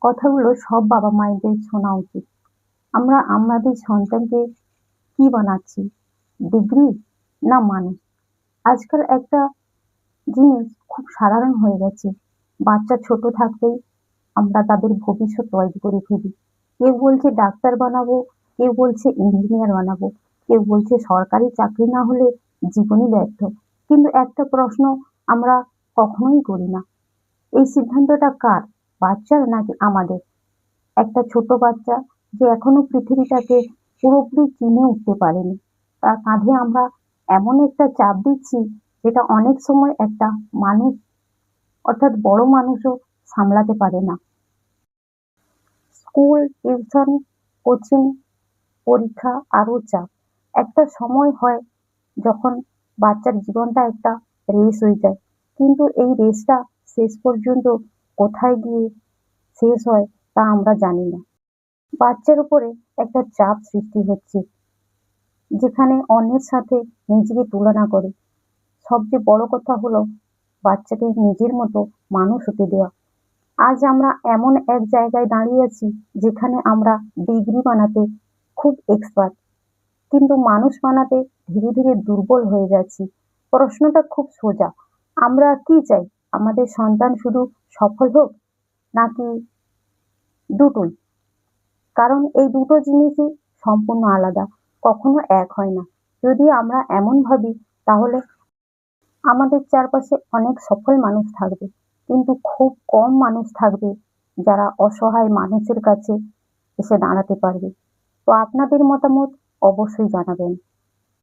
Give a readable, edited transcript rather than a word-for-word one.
কথাগুলো সব বাবা মায়েদের শোনা উচিত। আমরা আমাদের সন্তানকে কি বানাচ্ছি? ডিগ্রি না মানুষ? আজকাল একটা জিনিস খুব সাধারণ হয়ে গেছে। বাচ্চা ছোট থাকতেই আমরা তাদের ভবিষ্যৎ তৈরি করে ফেলি। কেউ বলছে ডাক্তার বানাবো, কেউ বলছে ইঞ্জিনিয়ার বানাবো, কেউ বলছে সরকারি চাকরি না হলে জীবনই ব্যর্থ। কিন্তু একটা প্রশ্ন আমরা কখনোই করি না, এই সিদ্ধান্তটা কার? বাচ্চার নাকি আমাদের? একটা ছোট বাচ্চা যে এখনো পৃথিবীটাকে পুরোপুরি চিনে উঠতে পারেনি, তার কাঁধে আমরা এমন একটা চাপ দিচ্ছি যেটা অনেক সময় একটা মানুষ, অর্থাৎ বড় মানুষও সামলাতে পারে না। স্কুল, টিউশন, কোচিং, পরীক্ষা আরো চাপ। একটা সময় হয় যখন বাচ্চার জীবনটা একটা রেস হয়ে যায়, কিন্তু এই রেসটা শেষ পর্যন্ত কোথায় গিয়ে শেষ হয় তা আমরা জানি না। বাচ্চার উপরে একটা চাপ সৃষ্টি হচ্ছে, যেখানে অন্যের সাথে নিজেকে তুলনা করে। সবচেয়ে বড় কথা হলো বাচ্চাকে নিজের মতো মানুষ হতে দেওয়া। আজ আমরা এমন এক জায়গায় দাঁড়িয়ে আছি যেখানে আমরা ডিগ্রি বানাতে খুব এক্সপার্ট, কিন্তু মানুষ বানাতে ধীরে ধীরে দুর্বল হয়ে যাচ্ছি। প্রশ্নটা খুব সোজা, আমরা কি চাই? আমাদের সন্তান শুধু সফল হোক, নাকি দুটোই? কারণ এই দুটো জিনিসই সম্পূর্ণ আলাদা, কখনো এক হয় না। যদি আমরা এমন ভাবি, তাহলে আমাদের চারপাশে অনেক সফল মানুষ থাকবে, কিন্তু খুব কম মানুষ থাকবে যারা অসহায় মানুষের কাছে এসে দাঁড়াতে পারবে। তো আপনাদের মতামত অবশ্যই জানাবেন।